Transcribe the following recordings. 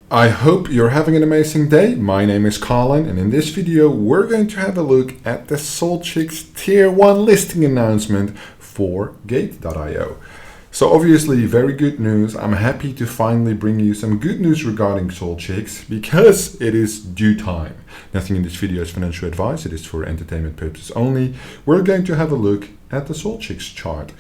I hope you're having an amazing day. My name is Colin, and in this video we're going to have a look at the Solchicks Tier 1 listing announcement for Gate.io. So obviously very good news. I'm happy to finally bring you some good news regarding Solchicks because it is due time. Nothing in this video is financial advice, it is for entertainment purposes only. We're going to have a look at the Solchicks chart.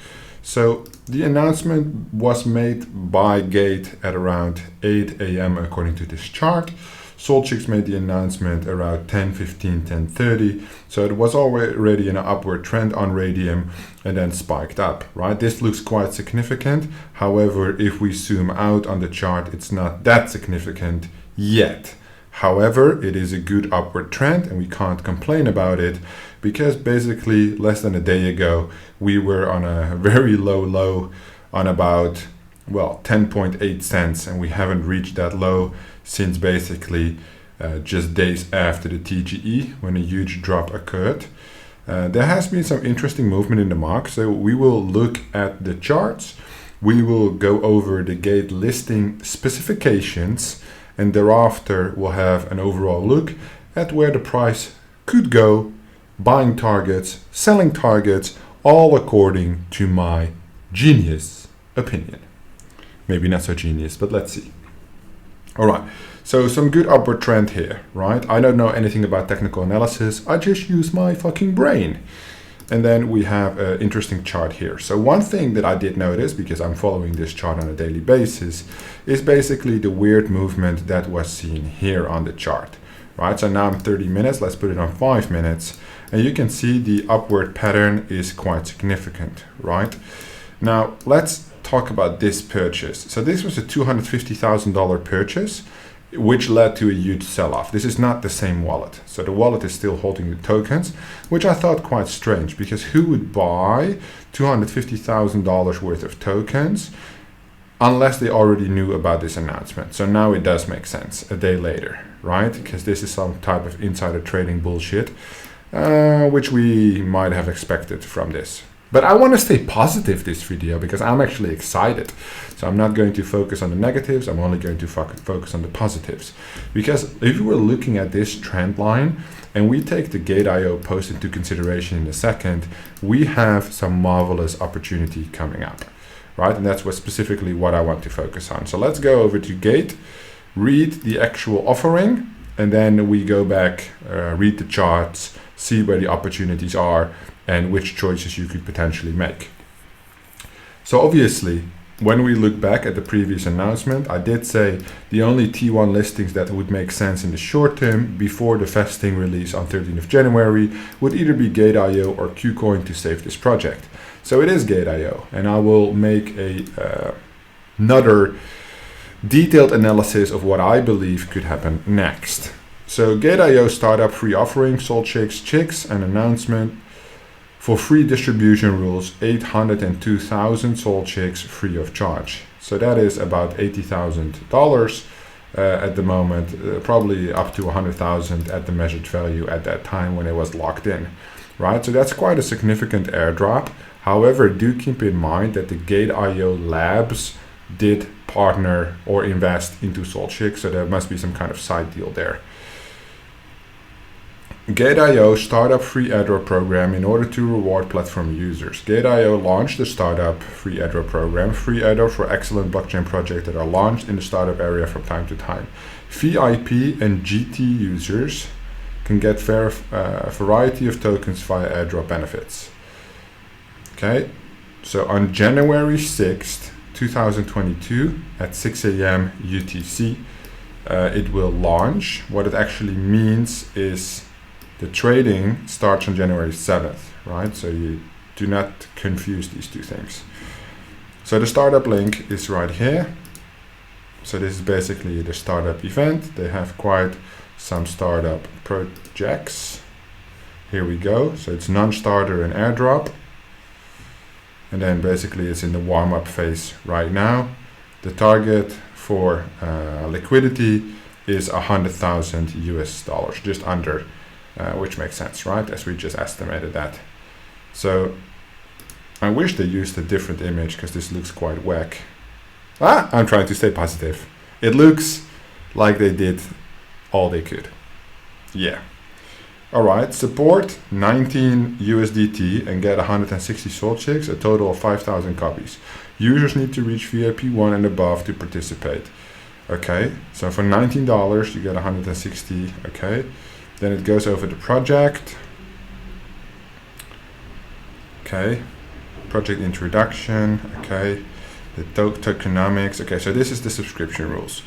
So the announcement was made by Gate at around 8 a.m. according to this chart. Solchicks made the announcement around 10:15, 10:30. So it was already an upward trend on Radium and then spiked up, right? This looks quite significant. However, if we zoom out on the chart, it's not that significant yet. However, it is a good upward trend and we can't complain about it because basically less than a day ago, we were on a very low on about, 10.8 cents, and we haven't reached that low since basically just days after the TGE when a huge drop occurred. There has been some interesting movement in the market, so we will look at the charts. We will go over the Gate listing specifications, and thereafter we'll have an overall look at where the price could go, buying targets, selling targets, all according to my genius opinion. Maybe not so genius, but let's see. All right, so some good upward trend here, right? I don't know anything about technical analysis. I just use my fucking brain. And then we have an interesting chart here. So one thing that I did notice, because I'm following this chart on a daily basis, is basically the weird movement that was seen here on the chart, right? So now I'm 30 minutes, let's put it on 5 minutes. And you can see the upward pattern is quite significant, right? Now let's talk about this purchase. So this was a $250,000 purchase, which led to a huge sell-off. This is not the same wallet. So the wallet is still holding the tokens, which I thought quite strange because who would buy $250,000 worth of tokens unless they already knew about this announcement? So now it does make sense a day later, right? Because this is some type of insider trading bullshit, which we might have expected from this. But I want to stay positive this video because I'm actually excited. So I'm not going to focus on the negatives, I'm only going to focus on the positives. Because if we're looking at this trend line and we take the Gate.io post into consideration in a second, we have some marvelous opportunity coming up, right? And that's specifically what I want to focus on. So let's go over to Gate, read the actual offering, and then we go back, read the charts, see where the opportunities are, and which choices you could potentially make. So obviously, when we look back at the previous announcement, I did say the only T1 listings that would make sense in the short term before the vesting release on 13th of January would either be Gate.io or KuCoin to save this project. So it is Gate.io, and I will make another detailed analysis of what I believe could happen next. So Gate.io startup free offering, Solchicks Chicks, an announcement for free distribution rules, 802,000 Solchicks free of charge. So that is about $80,000 at the moment, probably up to 100,000 at the measured value at that time when it was locked in, right? So that's quite a significant airdrop. However, do keep in mind that the Gate.io labs did partner or invest into Solchicks, so there must be some kind of side deal there. Gate.io startup free airdrop program in order to reward platform users. Gate.io launched the startup free airdrop program, free airdrops for excellent blockchain projects that are launched in the startup area from time to time. VIP and GT users can get a variety of tokens via airdrop benefits. Okay, so on January 6th, 2022 at 6 a.m. UTC, it will launch. What it actually means is the trading starts on January 7th, right? So you do not confuse these two things. So the startup link is right here. So this is basically the startup event. They have quite some startup projects. Here we go. So it's non-starter and airdrop. And then basically it's in the warm-up phase right now. The target for liquidity is 100,000 US dollars, just under. Which makes sense, right? As we just estimated that. So I wish they used a different image because this looks quite whack. I'm trying to stay positive. It looks like they did all they could. Yeah. All right, support 19 USDT and get 160 Solchicks, a total of 5,000 copies. Users need to reach VIP 1 and above to participate. Okay, so for $19 you get 160. Okay, then it goes over the project. Okay, project introduction. Okay, the tokenomics. Okay, so this is the subscription rules.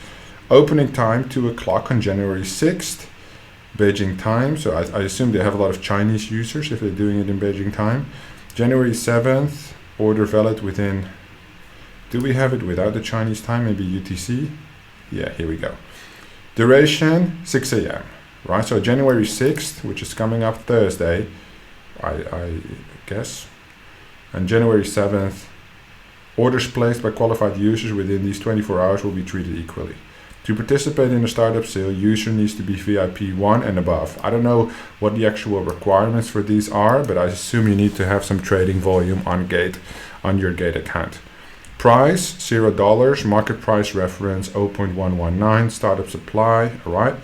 Opening time 2 o'clock on January 6th. Beijing time, so I assume they have a lot of Chinese users if they're doing it in Beijing time. January 7th, order valid within, do we have it without the Chinese time, maybe UTC? Yeah, here we go. Duration, 6 a.m., right? So January 6th, which is coming up Thursday, I guess, and January 7th, orders placed by qualified users within these 24 hours will be treated equally. To participate in the startup sale, user needs to be VIP 1 and above. I don't know what the actual requirements for these are, but I assume you need to have some trading volume on Gate, on your Gate account. Price, $0, market price reference 0.119, startup supply, all right.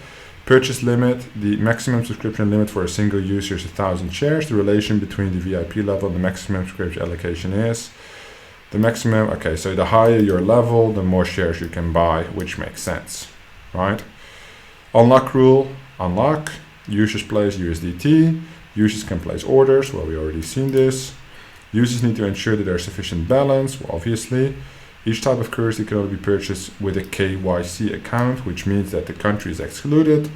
Purchase limit, the maximum subscription limit for a single user is 1,000 shares. The relation between the VIP level and the maximum subscription allocation is the maximum. Okay, so the higher your level, the more shares you can buy, which makes sense, right? Unlock rule, unlock, users place USDT, users can place orders, well, we already seen this. Users need to ensure that there's sufficient balance, well, obviously. Each type of currency can only be purchased with a KYC account, which means that the countries excluded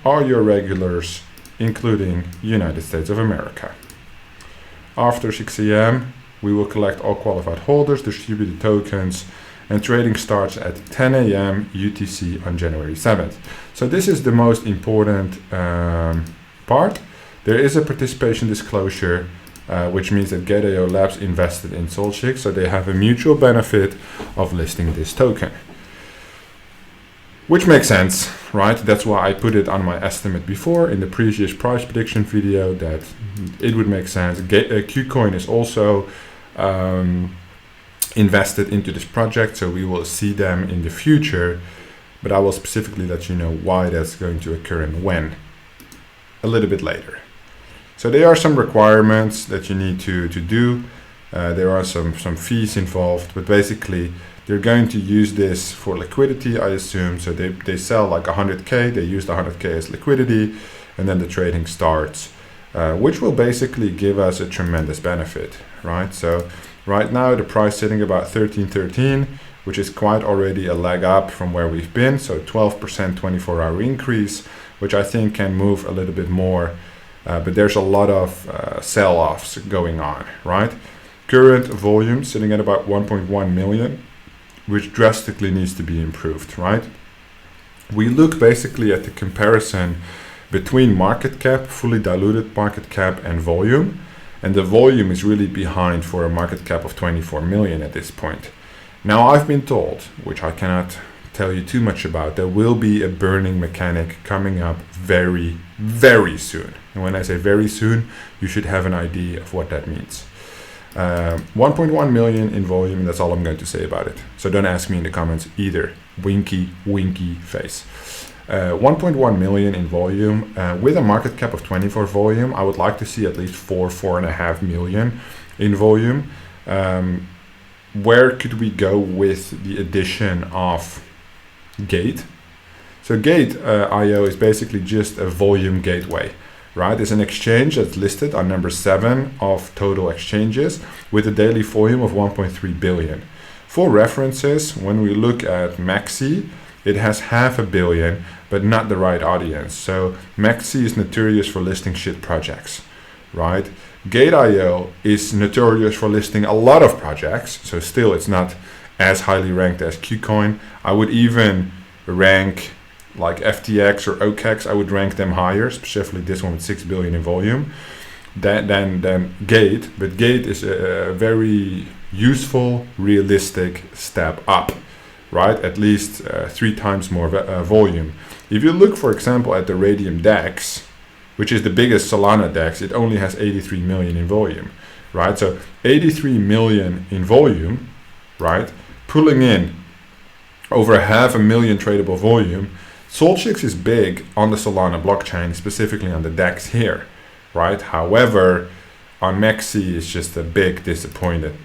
are your regulars, including United States of America. After 6 a.m., we will collect all qualified holders, distribute the tokens, and trading starts at 10 a.m. UTC on January 7th. So this is the most important part. There is a participation disclosure, which means that Gate.io Labs invested in Solchicks, so they have a mutual benefit of listing this token. Which makes sense, right? That's why I put it on my estimate before in the previous price prediction video, that it would make sense. KuCoin is also invested into this project, so we will see them in the future, but I will specifically let you know why that's going to occur and when a little bit later. So there are some requirements that you need to do. There are some fees involved, but basically they're going to use this for liquidity, I assume. So they sell like 100K, they use the 100K as liquidity, and then the trading starts, which will basically give us a tremendous benefit, right? So right now the price sitting about 13.13, which is quite already a leg up from where we've been. So 12% 24-hour increase, which I think can move a little bit more. But there's a lot of sell-offs going on, right? Current volume sitting at about 1.1 million, which drastically needs to be improved, right? We look basically at the comparison between market cap, fully diluted market cap, and volume. And the volume is really behind for a market cap of 24 million at this point. Now I've been told, which I cannot tell you too much about, there will be a burning mechanic coming up very, very soon. And when I say very soon, you should have an idea of what that means. 1.1 million in volume, and that's all I'm going to say about it. So don't ask me in the comments either. Winky, winky face. 1.1 million in volume. With a market cap of 24 volume, I would like to see at least 4.5 million in volume. Where could we go with the addition of Gate? So Gate.io is basically just a volume gateway, right? It's an exchange that's listed on number 7 of total exchanges with a daily volume of 1.3 billion. For references, when we look at Maxi, it has 500 million, but not the right audience. So Maxi is notorious for listing shit projects, right? Gate.io is notorious for listing a lot of projects, so still it's not as highly ranked as KuCoin. I would even rank like FTX or OKEX, I would rank them higher, specifically this one with 6 billion in volume, than Gate. But Gate is a very useful, realistic step up, right? At least 3 times more volume. If you look, for example, at the Radium DEX, which is the biggest Solana DEX, it only has 83 million in volume, right? So 83 million in volume, right? Pulling in over 500,000 tradable volume, Solchicks is big on the Solana blockchain, specifically on the DEX here, right? However, on Mexi it's just a big disappointment.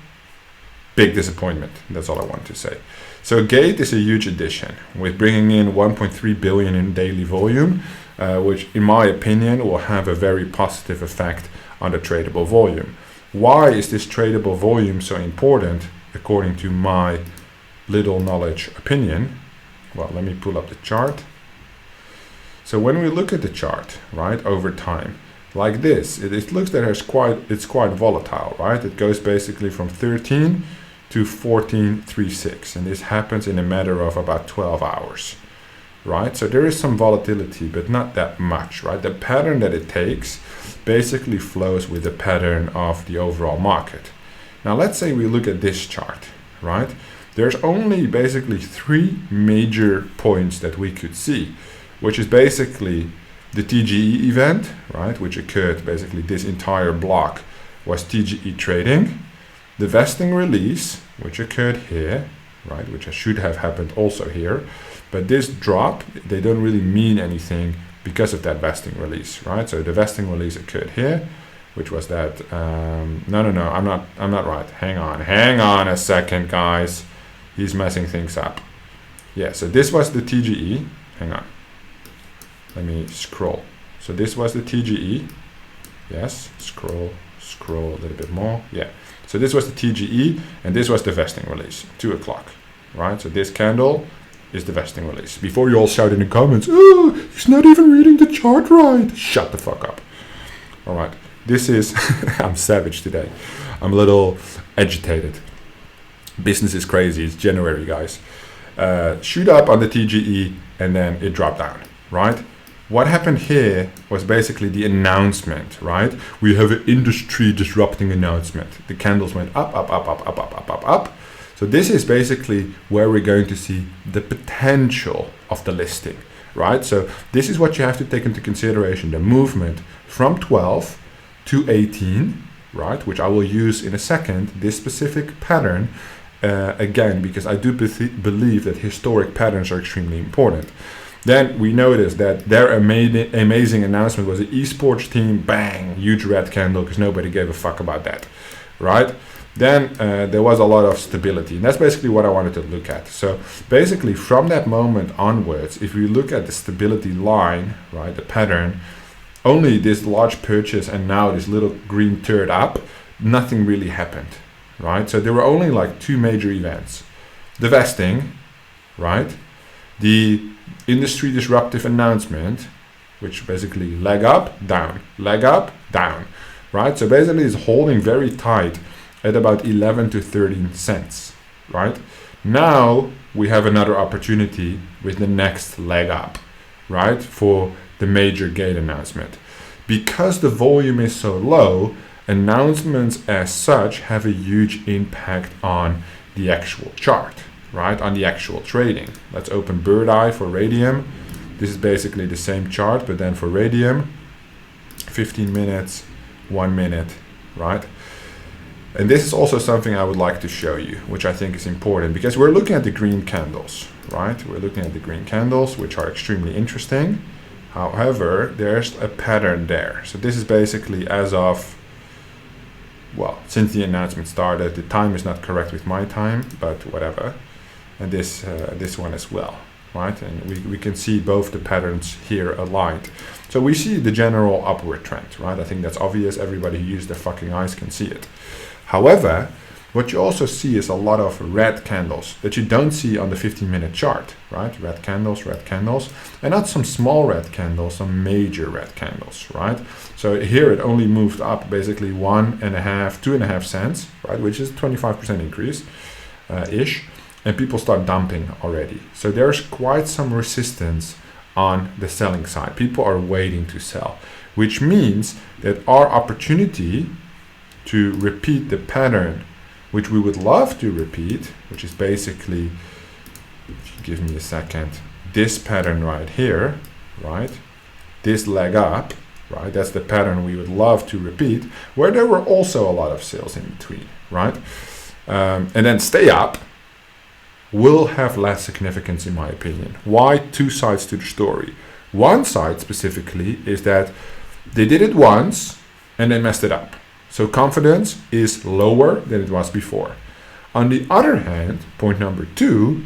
That's all I want to say. So Gate is a huge addition, with bringing in 1.3 billion in daily volume, which in my opinion will have a very positive effect on the tradable volume. Why is this tradable volume so important according to my little knowledge opinion? Well, let me pull up the chart. So when we look at the chart, right, over time, like this, it looks that it's quite volatile, right? It goes basically from 13 to 14.36, and this happens in a matter of about 12 hours, right? So there is some volatility, but not that much, right? The pattern that it takes basically flows with the pattern of the overall market. Now let's say we look at this chart, right? There's only basically 3 major points that we could see, which is basically the TGE event, right, which occurred basically this entire block was TGE trading, the vesting release, which occurred here, right, which should have happened also here, but this drop, they don't really mean anything because of that vesting release, right? So the vesting release occurred here, which was that, no, I'm not right. Hang on a second, guys. He's messing things up. Yeah, so this was the TGE. Hang on. Let me scroll. So this was the TGE. Yes, scroll a little bit more. Yeah. So this was the TGE, and this was the vesting release, 2 o'clock, right? So this candle is the vesting release. Before you all shout in the comments, oh, he's not even reading the chart right. Shut the fuck up. All right. This is, I'm savage today. I'm a little agitated. Business is crazy. It's January, guys. Shoot up on the TGE, and then it dropped down, right? What happened here was basically the announcement, right? We have an industry disrupting announcement. The candles went up, up, up, up, up, up, up, up, up. So this is basically where we're going to see the potential of the listing, right? So this is what you have to take into consideration, the movement from 12 to 18, right? Which I will use in a second, this specific pattern, again, because I do believe that historic patterns are extremely important. Then we noticed that their amazing announcement was an esports team, bang, huge red candle, because nobody gave a fuck about that, right? Then there was a lot of stability, and that's basically what I wanted to look at. So basically from that moment onwards, if we look at the stability line, right, the pattern, only this large purchase and now this little green turd up, nothing really happened, right? So there were only like 2 major events. The vesting, right? The industry disruptive announcement, which basically leg up, down, right? So basically it's holding very tight at about 11 to 13 cents, right? Now we have another opportunity with the next leg up, right? For the major gate announcement. Because the volume is so low, announcements as such have a huge impact on the actual chart, right, on the actual trading. Let's open Bird Eye for Radium. This is basically the same chart, but then for Radium, 15 minutes, 1 minute, right? And this is also something I would like to show you, which I think is important, because we're looking at the green candles, right? We're looking at the green candles, which are extremely interesting. However, there's a pattern there. So this is basically as of, well, since the announcement started. The time is not correct with my time, but whatever. And this one as well, right? And we can see both the patterns here aligned. So we see the general upward trend, right? I think that's obvious. Everybody who uses their fucking eyes can see it. However, what you also see is a lot of red candles that you don't see on the 15-minute chart, right? Red candles, and not some small red candles, some major red candles, right? So here it only moved up basically 2.5 cents, right? Which is 25% increase, ish. And people start dumping already. So there's quite some resistance on the selling side. People are waiting to sell, which means that our opportunity to repeat the pattern, which we would love to repeat, which is basically, if you give me a second, this pattern right here, right? This leg up, right? That's the pattern we would love to repeat, where there were also a lot of sales in between, right? And then stay up, will have less significance in my opinion. Why? Two sides to the story. One side specifically is that they did it once and they messed it up. So confidence is lower than it was before. On the other hand, point number two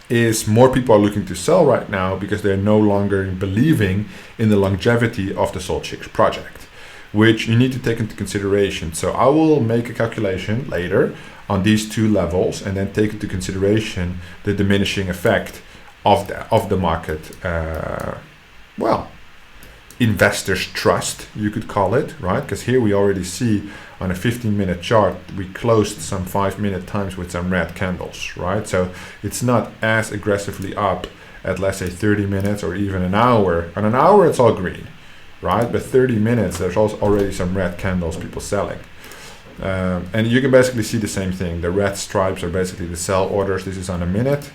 is more people are looking to sell right now because they're no longer believing in the longevity of the Solchicks project, which you need to take into consideration. So I will make a calculation later on these two levels and then take into consideration the diminishing effect of the market. Investors trust, you could call it, right? Because here we already see on a 15-minute chart, we closed some 5-minute times with some red candles, right? So it's not as aggressively up at, let's say, 30 minutes or even an hour. On an hour, it's all green, right? But 30 minutes, there's also already some red candles, people selling. And you can basically see the same thing. The red stripes are basically the sell orders. This is on a minute.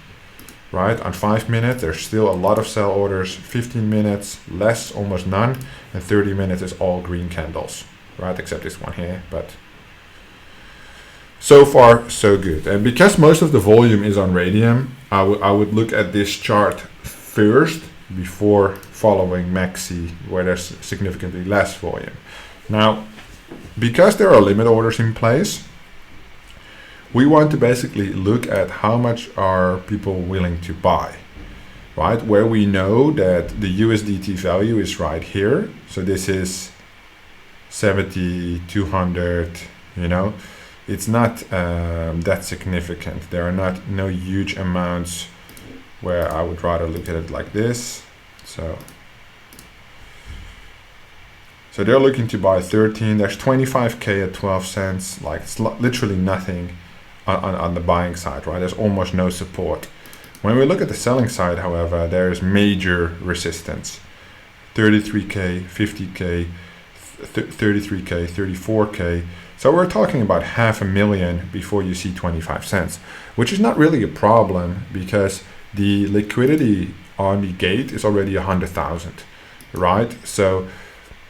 Right, on 5 minutes, there's still a lot of sell orders. 15 minutes, less, almost none. And 30 minutes is all green candles, right? Except this one here, but so far, so good. And because most of the volume is on Radium, I would look at this chart first before following Maxi, where there's significantly less volume. Now, because there are limit orders in place, we want to basically look at how much are people willing to buy, right? Where we know that the USDT value is right here. So this is 70, 200, you know, it's not that significant. There are no huge amounts where I would rather look at it like this. So they're looking to buy 13, there's 25K at 12 cents, like it's literally nothing. On the buying side, right? There's almost no support. When we look at the selling side, however, there's major resistance. 33K, 50K, 33K, 34K. So we're talking about 500,000 before you see 25 cents, which is not really a problem because the liquidity on the gate is already 100,000, right? So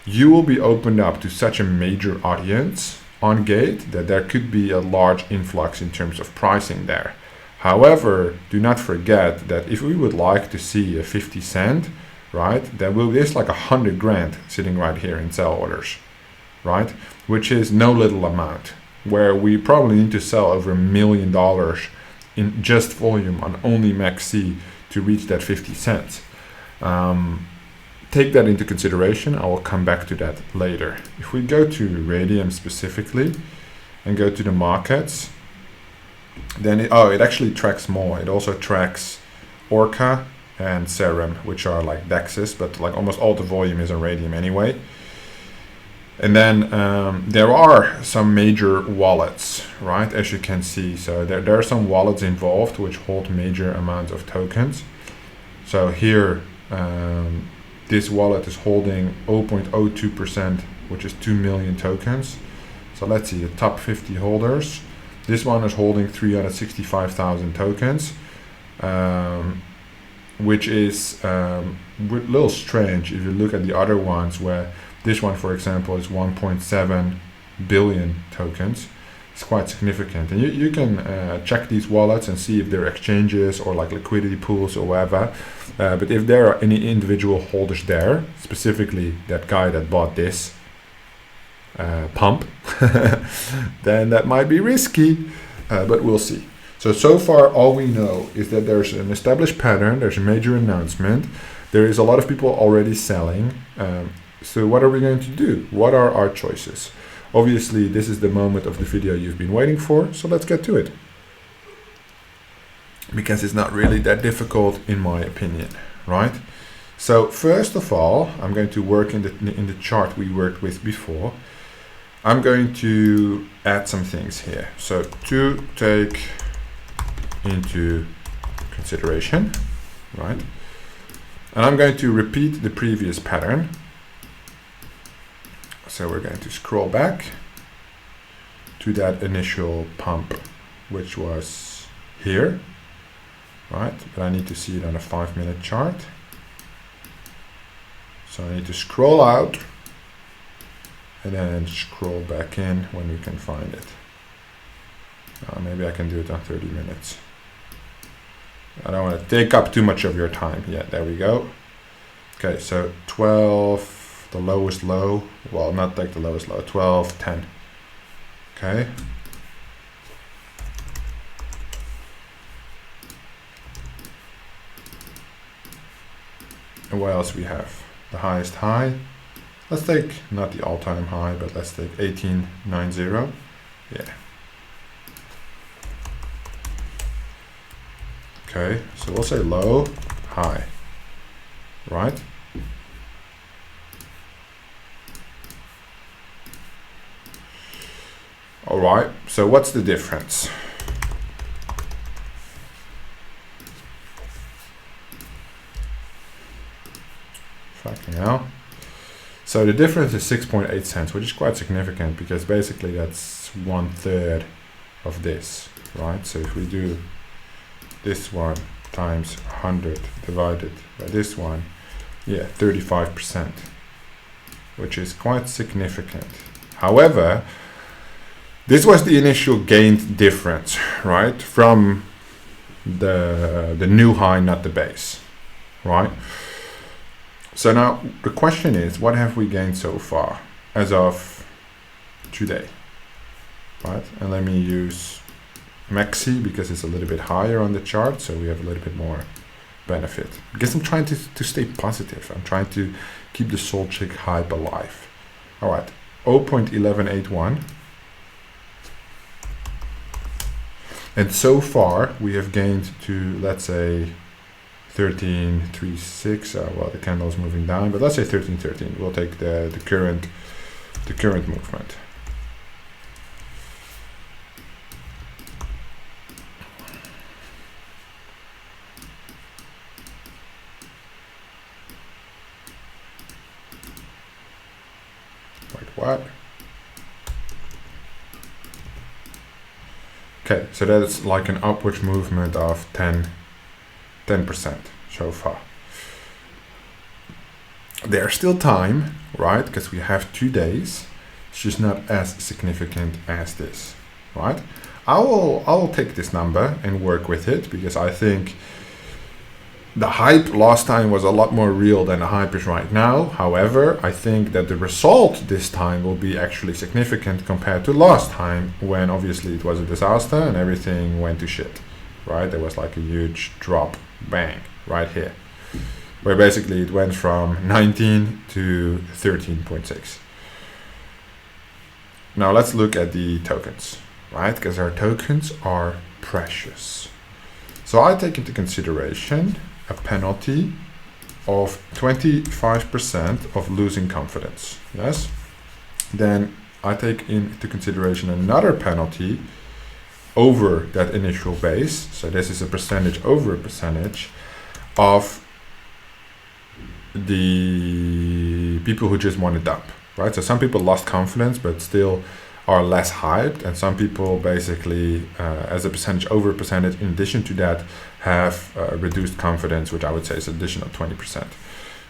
you will be opened up to such a major audience on gate that there could be a large influx in terms of pricing there. However, do not forget that if we would like to see a 50 cent, right, then there's like 100 grand sitting right here in sell orders, right, which is no little amount, where we probably need to sell over $1 million in just volume on only Maxi to reach that 50 cents. Take that into consideration. I will come back to that later. If we go to Radium specifically and go to the markets, then it actually tracks more. It also tracks Orca and Serum, which are like DEXs, but like almost all the volume is on Radium anyway. And then there are some major wallets, right, as you can see. So there are some wallets involved which hold major amounts of tokens. So here, this wallet is holding 0.02%, which is 2 million tokens. So let's see, the top 50 holders. This one is holding 365,000 tokens, which is a little strange if you look at the other ones, where this one, for example, is 1.7 billion tokens. It's quite significant. And you can check these wallets and see if they're exchanges or like liquidity pools or whatever. But if there are any individual holders there, specifically that guy that bought this pump, then that might be risky, but we'll see. So far all we know is that there's an established pattern, there's a major announcement, there is a lot of people already selling. So what are we going to do? What are our choices? Obviously, this is the moment of the video you've been waiting for, so let's get to it. Because it's not really that difficult in my opinion, right? So first of all, I'm going to work in the chart we worked with before. I'm going to add some things here. So to take into consideration, right? And I'm going to repeat the previous pattern. So we're going to scroll back to that initial pump, which was here, right? But I need to see it on a 5-minute chart. So I need to scroll out and then scroll back in when we can find it. Maybe I can do it on 30 minutes. I don't want to take up too much of your time. Yeah, there we go. Okay, so 12, the lowest low. Well, not like the lowest low, 12, 10. Okay. And what else we have? The highest high. Let's take not the all-time high, but let's take 1890. Yeah. Okay, so we'll say low, high, right? All right, so what's the difference? Fucking hell. So the difference is 6.8 cents, which is quite significant because basically that's 1/3 of this, right? So if we do this one times 100 divided by this one, yeah, 35%, which is quite significant. However, this was the initial gained difference, right? From the new high, not the base, right? So now the question is, what have we gained so far as of today, right? And let me use Maxi because it's a little bit higher on the chart, so we have a little bit more benefit. Because I'm trying to stay positive. I'm trying to keep the Solchick hype alive. All right, 0.1181. And so far we have gained to, let's say, 13.36. Well, the candle is moving down, but let's say 13.13. We'll take the current movement. Wait, what? Okay, so that's like an upwards movement of 10% so far. There's still time, right? Because we have 2 days. It's just not as significant as this, right? I will take this number and work with it because I think the hype last time was a lot more real than the hype is right now. However, I think that the result this time will be actually significant compared to last time when obviously it was a disaster and everything went to shit, right? There was like a huge drop, bang, right here, where basically it went from 19 to 13.6. Now let's look at the tokens, right? Because our tokens are precious. So I take into consideration a penalty of 25% of losing confidence, yes? Then I take into consideration another penalty over that initial base. So this is a percentage over a percentage of the people who just want to dump, right? So some people lost confidence but still are less hyped, and some people basically as a percentage over a percentage in addition to that have reduced confidence, which I would say is additional 20%,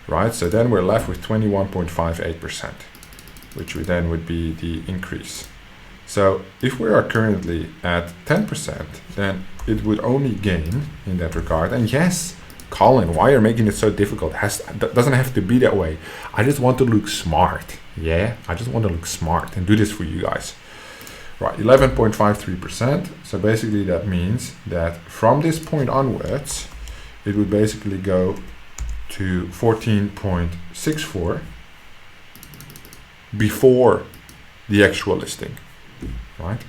right? So then we're left with 21.58%, which then would be the increase. So if we are currently at 10%, then it would only gain in that regard. And yes, Colin, why are you making it so difficult? Doesn't have to be that way. I just want to look smart. Yeah, I just want to look smart and do this for you guys. Right, 11.53%. So basically that means that from this point onwards, it would basically go to 14.64 before the actual listing, right?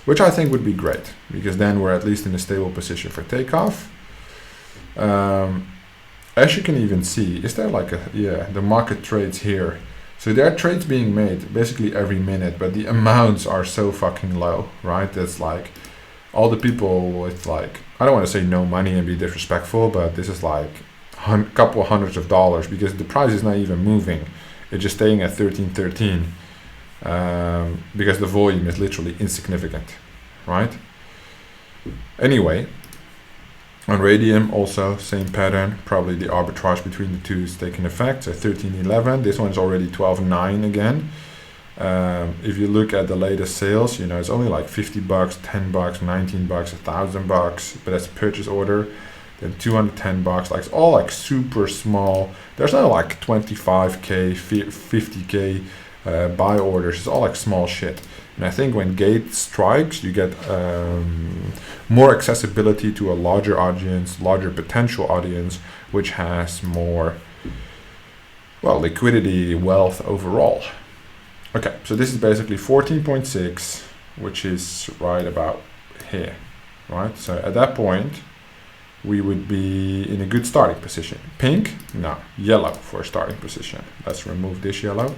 Which I think would be great because then we're at least in a stable position for takeoff. As you can even see, is there like the market trades here. So there are trades being made basically every minute, but the amounts are so fucking low, right? That's like all the people with like, I don't want to say no money and be disrespectful, but this is like a couple hundreds of dollars because the price is not even moving. It's just staying at 13.13 because the volume is literally insignificant, right? Anyway, on Radium also same pattern, probably the arbitrage between the two is taking effect. So 13.11, this one is already 12.9 again. If you look at the latest sales, you know, it's only like $50, $10, $19, $1,000, but that's a purchase order. then 210 bucks. Like it's all like super small. There's no like 25k, 50k buy orders. It's all like small shit. And I think when Gate strikes, you get more accessibility to a larger audience, larger potential audience, which has more, well, liquidity, wealth overall. Okay, so this is basically 14.6, which is right about here, right? So at that point, we would be in a good starting position. Pink? No, yellow for a starting position. Let's remove this yellow.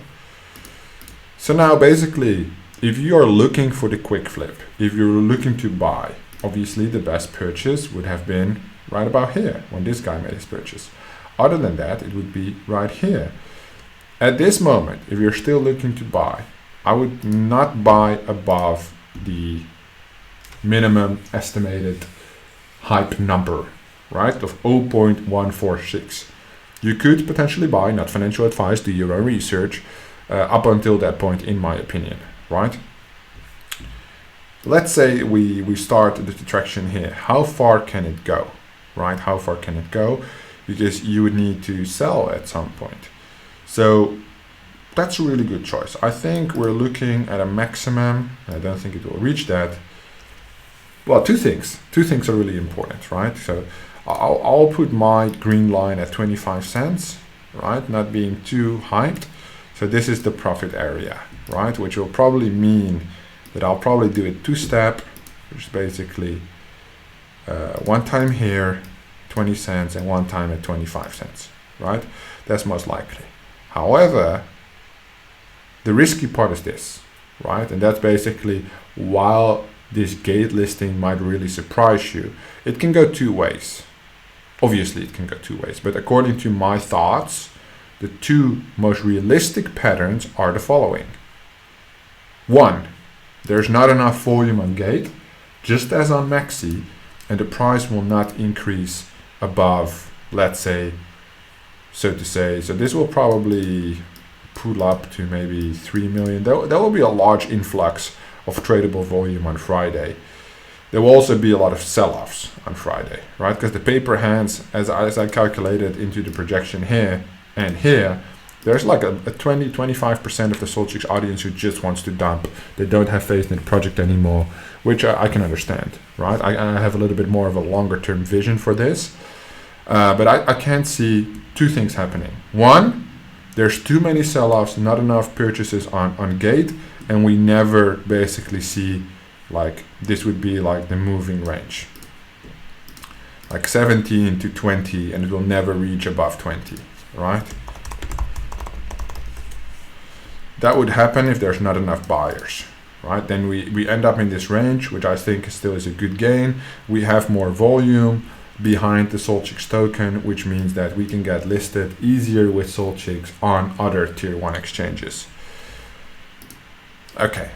So now basically, if you are looking for the quick flip, if you're looking to buy, obviously the best purchase would have been right about here when this guy made his purchase. Other than that, it would be right here. At this moment, if you're still looking to buy, I would not buy above the minimum estimated hype number, right, of 0.146. You could potentially buy, not financial advice, do your own research, up until that point, in my opinion, right? Let's say we start the traction here. How far can it go, right? How far can it go? Because you would need to sell at some point. So that's a really good choice. I think we're looking at a maximum. I don't think it will reach that. Well, two things are really important, right? So I'll put my green line at 25 cents, right? Not being too hyped. So this is the profit area, right? Which will probably mean that I'll probably do a two-step, which is basically one time here, 20 cents, and one time at 25 cents, right? That's most likely. However, the risky part is this, right? And that's basically, while this Gate listing might really surprise you, it can go two ways. Obviously, it can go two ways, but according to my thoughts, the two most realistic patterns are the following. One, there's not enough volume on Gate, just as on Maxi, and the price will not increase above, let's say, so to say. So this will probably pull up to maybe 3 million. There will be a large influx of tradable volume on Friday. There will also be a lot of sell-offs on Friday, right? Because the paper hands, as I calculated into the projection here and here, there's like a 20-25% of the Solchicks audience who just wants to dump. They don't have faith in the project anymore, which I can understand, right? I have a little bit more of a longer-term vision for this. But I can't see two things happening. One, there's too many sell-offs, not enough purchases on Gate, and we never basically see, like, this would be like the moving range. Like 17 to 20, and it will never reach above 20, right? That would happen if there's not enough buyers, right? Then we end up in this range, which I think still is a good gain. We have more volume behind the Solchicks token, which means that we can get listed easier with Solchicks on other tier 1 exchanges. Okay.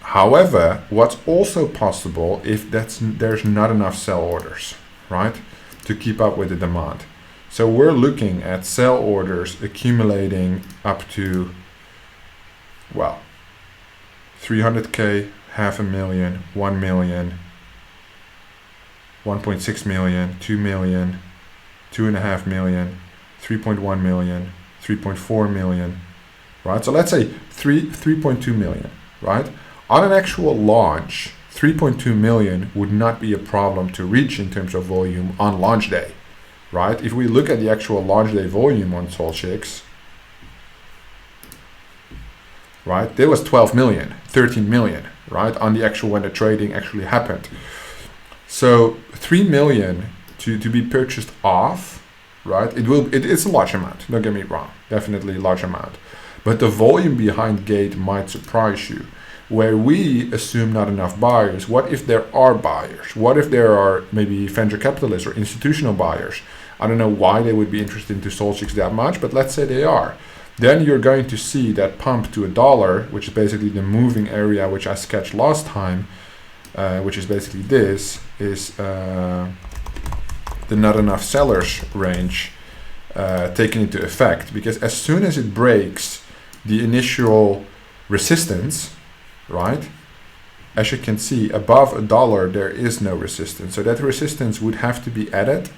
However, what's also possible if there's not enough sell orders, right, to keep up with the demand. So we're looking at sell orders accumulating up to, well, 300K, 500,000, 1 million, 1.6 million, 2 million, 2.5 million, 3.1 million, 3.4 million, right? So let's say 3.2 million, right? On an actual launch, 3.2 million would not be a problem to reach in terms of volume on launch day, right? If we look at the actual launch day volume on Solchicks, right, there was 12 million, 13 million, right, on the actual, when the trading actually happened. So 3 million to be purchased off, right? It's a large amount, don't get me wrong, definitely a large amount. But the volume behind Gate might surprise you. Where we assume not enough buyers, what if there are buyers? What if there are maybe venture capitalists or institutional buyers? I don't know why they would be interested into Solchicks that much, but let's say they are. Then you're going to see that pump to $1, which is basically the moving area which I sketched last time, which is basically this, is the not enough sellers range taken into effect. Because as soon as it breaks the initial resistance, right, as you can see, above $1 there is no resistance. So that resistance would have to be added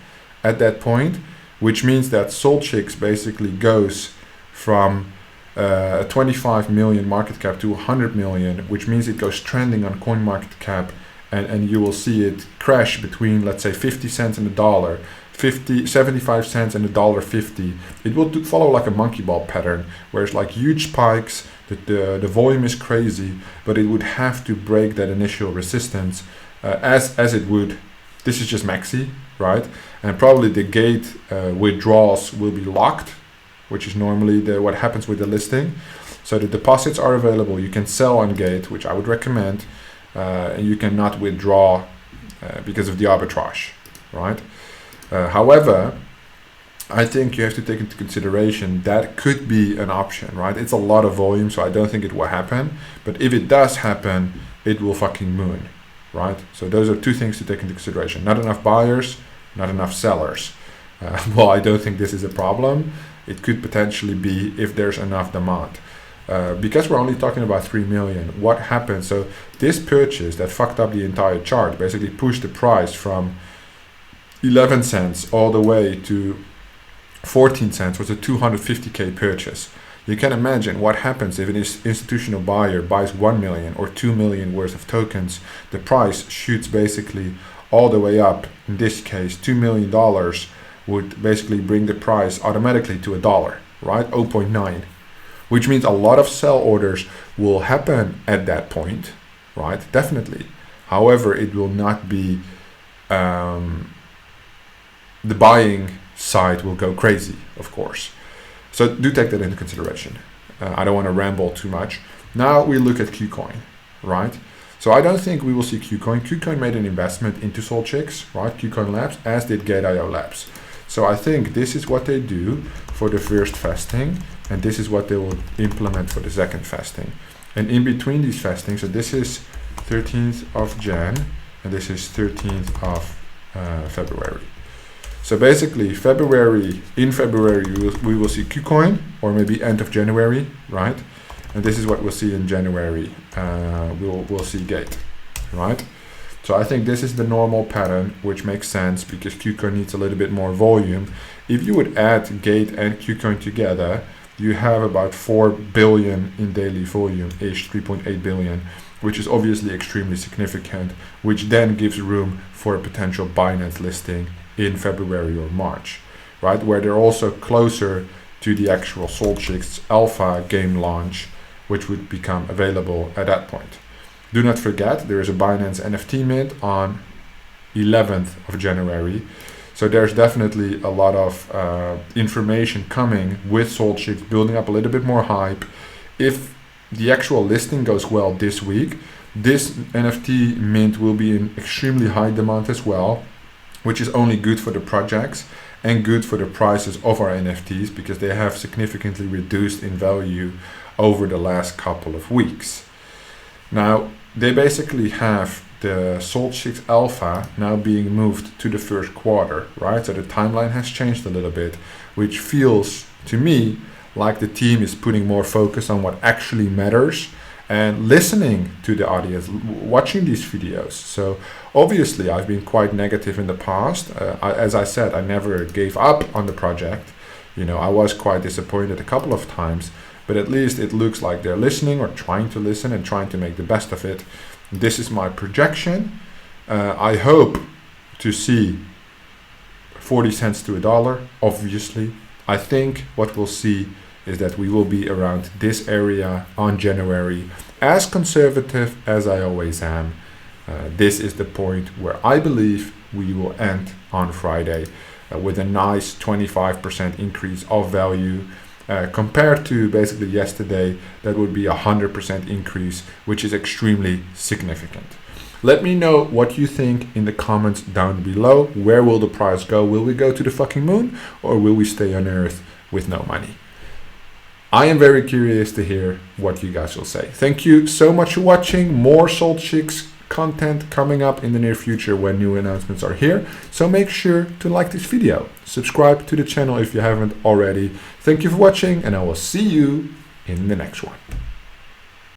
at that point, which means that Solchicks basically goes from a 25 million market cap to 100 million, which means it goes trending on CoinMarketCap, and you will see it crash between, let's say, 50 cents and $1, 75 cents and $1.50. It will follow like a monkey ball pattern, where it's like huge spikes, the volume is crazy, but it would have to break that initial resistance as it would. This is just maxi, right? And probably the gate withdrawals will be locked, which is normally what happens with the listing. So the deposits are available. You can sell on gate, which I would recommend, and you cannot withdraw because of the arbitrage, right? However, I think you have to take into consideration that could be an option, right? It's a lot of volume, so I don't think it will happen. But if it does happen, it will fucking moon, right? So those are two things to take into consideration. Not enough buyers, not enough sellers. Well, I don't think this is a problem. It could potentially be if there's enough demand. Because we're only talking about 3 million, what happens? So this purchase that fucked up the entire chart basically pushed the price from 11 cents all the way to 14 cents, was a 250k purchase. You can imagine what happens if an institutional buyer buys 1 million or 2 million worth of tokens. The price shoots basically all the way up. In this case, $2 million would basically bring the price automatically to $1, right? 0.9, which means a lot of sell orders will happen at that point, right? Definitely. However, it will not be, the buying side will go crazy, of course. So do take that into consideration. I don't want to ramble too much. Now we look at KuCoin, right? So I don't think we will see KuCoin. KuCoin made an investment into Solchicks, right? KuCoin Labs, as did Gate.io Labs. So I think this is what they do for the first vesting, and this is what they will implement for the second vesting. And in between these vestings, so this is 13th of Jan, and this is 13th of February. So basically, in February, we will see KuCoin, or maybe end of January, right? And this is what we'll see in January. We'll see Gate, right? So I think this is the normal pattern, which makes sense because KuCoin needs a little bit more volume. If you would add Gate and KuCoin together, you have about 4 billion in daily volume, ish 3.8 billion, which is obviously extremely significant, which then gives room for a potential Binance listing in February or March, right? Where they're also closer to the actual Solchicks alpha game launch, which would become available at that point. Do not forget, there is a Binance NFT mint on 11th of January. So there's definitely a lot of information coming with Solchicks, building up a little bit more hype. If the actual listing goes well this week, this NFT mint will be in extremely high demand as well, which is only good for the projects and good for the prices of our NFTs because they have significantly reduced in value over the last couple of weeks. Now, they basically have the Solchicks Alpha now being moved to the first quarter, right? So the timeline has changed a little bit, which feels to me like the team is putting more focus on what actually matters and listening to the audience, watching these videos. So obviously I've been quite negative in the past. As I said, I never gave up on the project. You know, I was quite disappointed a couple of times, but at least it looks like they're listening or trying to listen and trying to make the best of it. This is my projection. I hope to see 40 cents to $1, obviously. I think what we'll see is that we will be around this area on January. As conservative as I always am, this is the point where I believe we will end on Friday with a nice 25% increase of value. Compared to basically yesterday, that would be 100% increase, which is extremely significant. Let me know what you think in the comments down below. Where will the price go? Will we go to the fucking moon or will we stay on Earth with no money? I am very curious to hear what you guys will say. Thank you so much for watching. More Solchicks content coming up in the near future when new announcements are here. So make sure to like this video. Subscribe to the channel if you haven't already. Thank you for watching and I will see you in the next one.